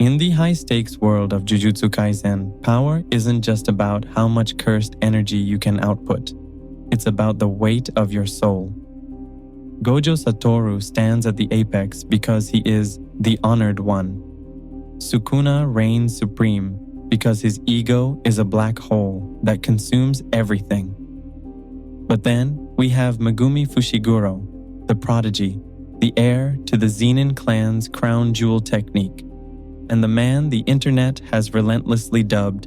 In the high-stakes world of Jujutsu Kaisen, power isn't just about how much cursed energy you can output. It's about the weight of your soul. Gojo Satoru stands at the apex because he is the honored one. Sukuna reigns supreme because his ego is a black hole that consumes everything. But then we have Megumi Fushiguro, the prodigy, the heir to the Zenin clan's crown jewel technique, and the man the internet has relentlessly dubbed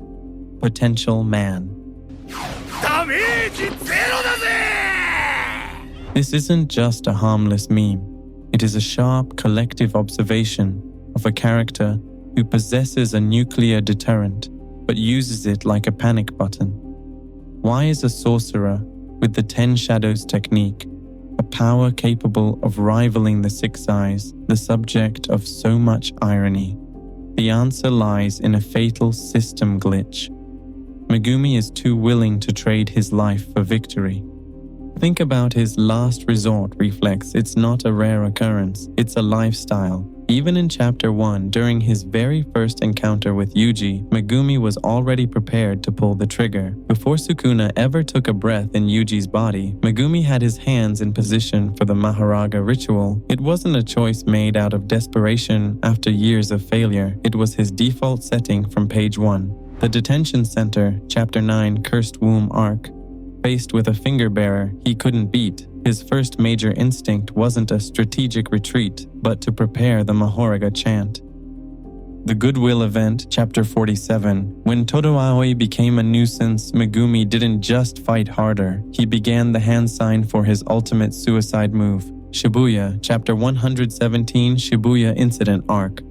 Potential Man. This isn't just a harmless meme. It is a sharp collective observation of a character who possesses a nuclear deterrent but uses it like a panic button. Why is a sorcerer with the 10 Shadows technique, a power capable of rivaling the Six Eyes, the subject of so much irony? The answer lies in a fatal system glitch. Megumi is too willing to trade his life for victory. Think about his last resort reflex. It's not a rare occurrence, it's a lifestyle. Even in Chapter 1, during his very first encounter with Yuji, Megumi was already prepared to pull the trigger. Before Sukuna ever took a breath in Yuji's body, Megumi had his hands in position for the Maharaga ritual. It wasn't a choice made out of desperation after years of failure. It was his default setting from page 1. The detention center, Chapter 9, Cursed Womb arc. Faced with a finger bearer he couldn't beat, his first major instinct wasn't a strategic retreat, but to prepare the Mahoraga chant. The Goodwill event, Chapter 47. When Todoaoi became a nuisance, Megumi didn't just fight harder. He began the hand sign for his ultimate suicide move. Shibuya, Chapter 117, Shibuya Incident Arc.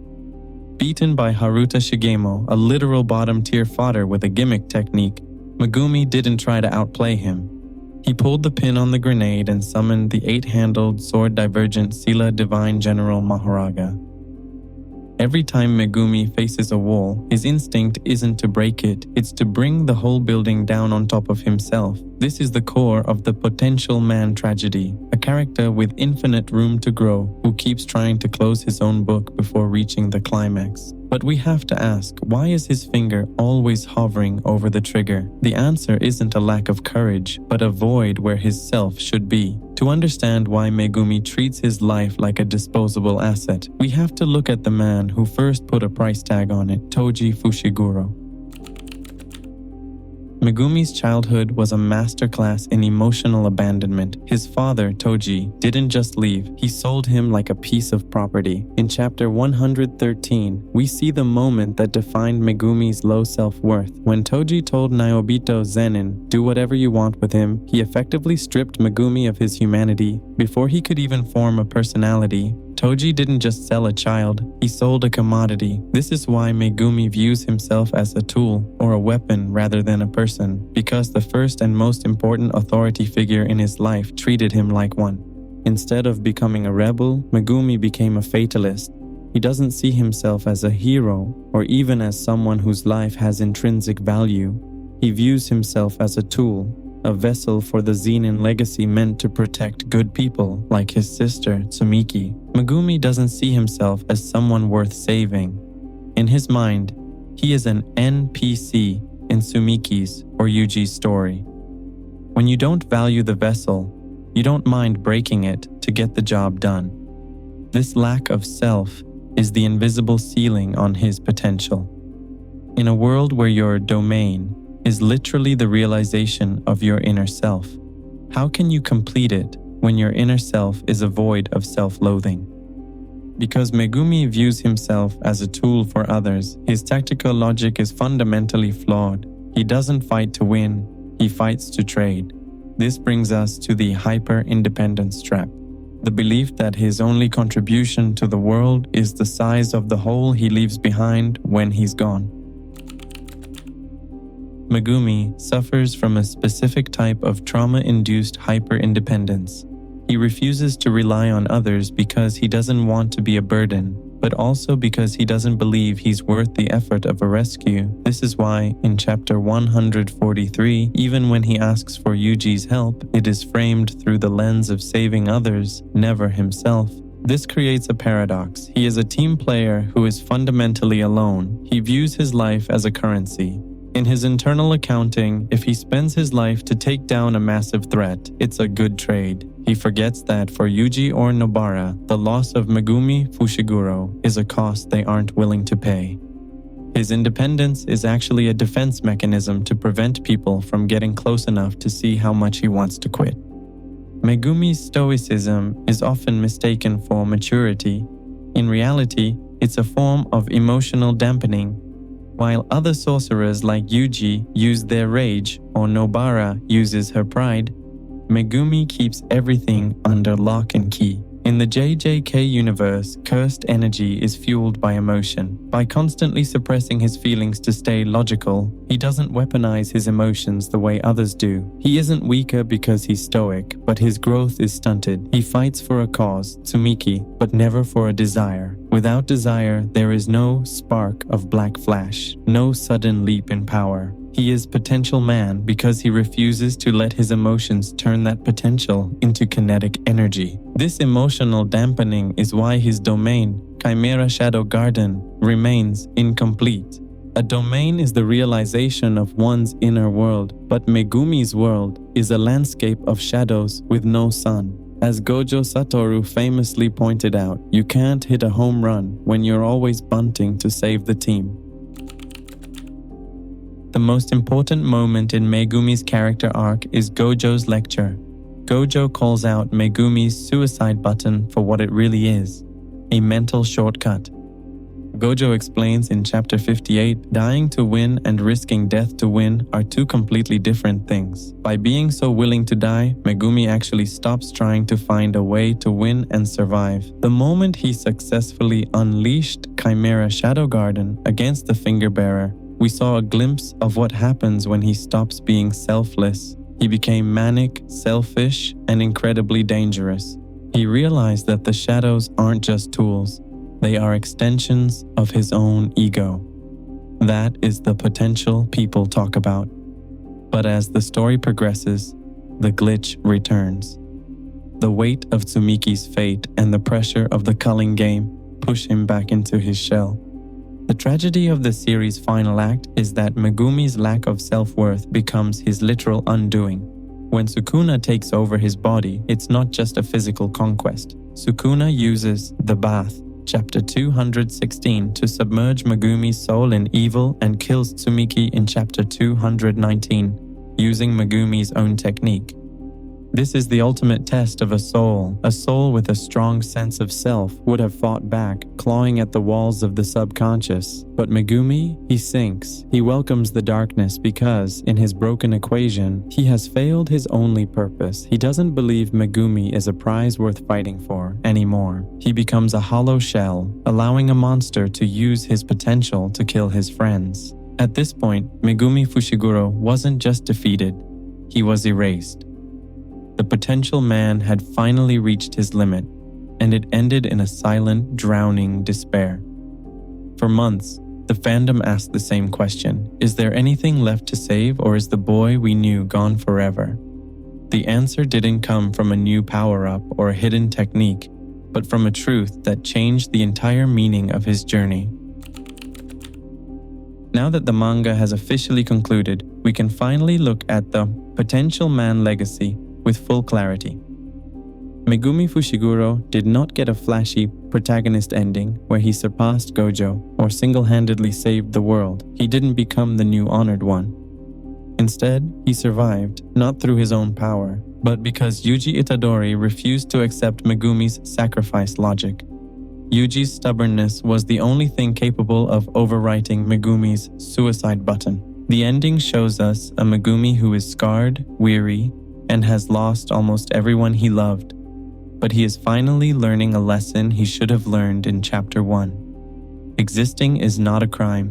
Beaten by Haruta Shigemo, a literal bottom-tier fodder with a gimmick technique, Megumi didn't try to outplay him. He pulled the pin on the grenade and summoned the 8-handled, sword-divergent Sila Divine General Mahoraga. Every time Megumi faces a wall, his instinct isn't to break it, it's to bring the whole building down on top of himself. This is the core of the Potential Man tragedy, a character with infinite room to grow, who keeps trying to close his own book before reaching the climax. But we have to ask, why is his finger always hovering over the trigger? The answer isn't a lack of courage, but a void where his self should be. To understand why Megumi treats his life like a disposable asset, we have to look at the man who first put a price tag on it, Toji Fushiguro. Megumi's childhood was a masterclass in emotional abandonment. His father, Toji, didn't just leave, he sold him like a piece of property. In Chapter 113, we see the moment that defined Megumi's low self-worth. When Toji told Naobito Zenin, do whatever you want with him, he effectively stripped Megumi of his humanity. Before he could even form a personality, Toji didn't just sell a child, he sold a commodity. This is why Megumi views himself as a tool or a weapon rather than a person, because the first and most important authority figure in his life treated him like one. Instead of becoming a rebel, Megumi became a fatalist. He doesn't see himself as a hero or even as someone whose life has intrinsic value. He views himself as a tool, a vessel for the Zenin legacy meant to protect good people like his sister, Tsumiki. Megumi doesn't see himself as someone worth saving. In his mind, he is an NPC in Tsumiki's or Yuji's story. When you don't value the vessel, you don't mind breaking it to get the job done. This lack of self is the invisible ceiling on his potential. In a world where your domain is literally the realization of your inner self, how can you complete it when your inner self is a void of self-loathing? Because Megumi views himself as a tool for others, his tactical logic is fundamentally flawed. He doesn't fight to win, he fights to trade. This brings us to the hyper-independence trap, the belief that his only contribution to the world is the size of the hole he leaves behind when he's gone. Megumi suffers from a specific type of trauma-induced hyper-independence. He refuses to rely on others because he doesn't want to be a burden, but also because he doesn't believe he's worth the effort of a rescue. This is why, in Chapter 143, even when he asks for Yuji's help, it is framed through the lens of saving others, never himself. This creates a paradox. He is a team player who is fundamentally alone. He views his life as a currency. In his internal accounting, if he spends his life to take down a massive threat, it's a good trade. He forgets that for Yuji or Nobara, the loss of Megumi Fushiguro is a cost they aren't willing to pay. His independence is actually a defense mechanism to prevent people from getting close enough to see how much he wants to quit. Megumi's stoicism is often mistaken for maturity. In reality, it's a form of emotional dampening. While other sorcerers like Yuji use their rage or Nobara uses her pride, Megumi keeps everything under lock and key. In the JJK universe, cursed energy is fueled by emotion. By constantly suppressing his feelings to stay logical, he doesn't weaponize his emotions the way others do. He isn't weaker because he's stoic, but his growth is stunted. He fights for a cause, Tsumiki, but never for a desire. Without desire, there is no spark of black flash, no sudden leap in power. He is potential man because he refuses to let his emotions turn that potential into kinetic energy. This emotional dampening is why his domain, Chimera Shadow Garden, remains incomplete. A domain is the realization of one's inner world, but Megumi's world is a landscape of shadows with no sun. As Gojo Satoru famously pointed out, you can't hit a home run when you're always bunting to save the team. The most important moment in Megumi's character arc is Gojo's lecture. Gojo calls out Megumi's suicide button for what it really is, a mental shortcut. Gojo explains in chapter 58, dying to win and risking death to win are two completely different things. By being so willing to die, Megumi actually stops trying to find a way to win and survive. The moment he successfully unleashed Chimera Shadow Garden against the Finger Bearer, we saw a glimpse of what happens when he stops being selfless. He became manic, selfish, and incredibly dangerous. He realized that the shadows aren't just tools. They are extensions of his own ego. That is the potential people talk about. But as the story progresses, the glitch returns. The weight of Tsumiki's fate and the pressure of the culling game push him back into his shell. The tragedy of the series' final act is that Megumi's lack of self-worth becomes his literal undoing. When Sukuna takes over his body, it's not just a physical conquest. Sukuna uses the bath, chapter 216, to submerge Megumi's soul in evil and kills Tsumiki in chapter 219, using Megumi's own technique. This is the ultimate test of a soul. A soul with a strong sense of self would have fought back, clawing at the walls of the subconscious. But Megumi, he sinks. He welcomes the darkness because, in his broken equation, he has failed his only purpose. He doesn't believe Megumi is a prize worth fighting for anymore. He becomes a hollow shell, allowing a monster to use his potential to kill his friends. At this point, Megumi Fushiguro wasn't just defeated, he was erased. The potential man had finally reached his limit, and it ended in a silent, drowning despair. For months, the fandom asked the same question: is there anything left to save, or is the boy we knew gone forever? The answer didn't come from a new power-up or a hidden technique, but from a truth that changed the entire meaning of his journey. Now that the manga has officially concluded, we can finally look at the potential man legacy with full clarity. Megumi Fushiguro did not get a flashy protagonist ending where he surpassed Gojo or single-handedly saved the world. He didn't become the new honored one. Instead, he survived, not through his own power, but because Yuji Itadori refused to accept Megumi's sacrifice logic. Yuji's stubbornness was the only thing capable of overwriting Megumi's suicide button. The ending shows us a Megumi who is scarred, weary, and has lost almost everyone he loved. But he is finally learning a lesson he should have learned in Chapter 1. Existing is not a crime,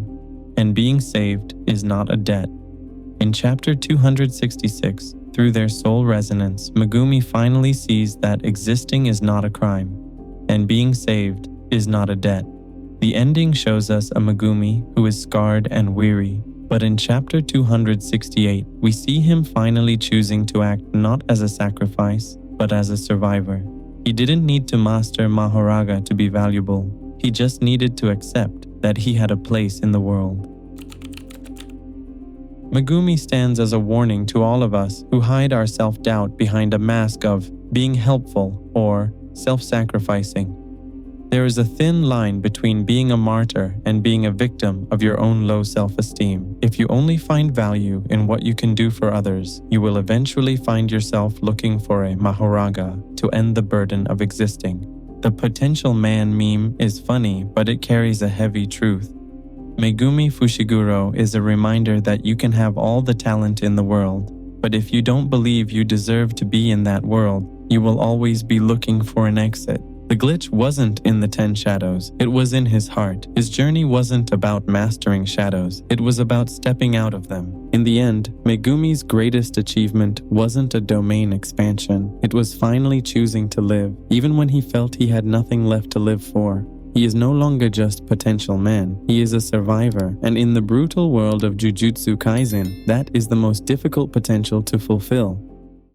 and being saved is not a debt. In Chapter 266, through their soul resonance, Megumi finally sees that existing is not a crime, and being saved is not a debt. The ending shows us a Megumi who is scarred and weary, but in Chapter 268, we see him finally choosing to act not as a sacrifice, but as a survivor. He didn't need to master Mahoraga to be valuable. He just needed to accept that he had a place in the world. Megumi stands as a warning to all of us who hide our self-doubt behind a mask of being helpful or self-sacrificing. There is a thin line between being a martyr and being a victim of your own low self-esteem. If you only find value in what you can do for others, you will eventually find yourself looking for a Mahoraga to end the burden of existing. The potential man meme is funny, but it carries a heavy truth. Megumi Fushiguro is a reminder that you can have all the talent in the world, but if you don't believe you deserve to be in that world, you will always be looking for an exit. The glitch wasn't in the 10 shadows, it was in his heart. His journey wasn't about mastering shadows, it was about stepping out of them. In the end, Megumi's greatest achievement wasn't a domain expansion, it was finally choosing to live, even when he felt he had nothing left to live for. He is no longer just potential man, he is a survivor, and in the brutal world of Jujutsu Kaisen, that is the most difficult potential to fulfill.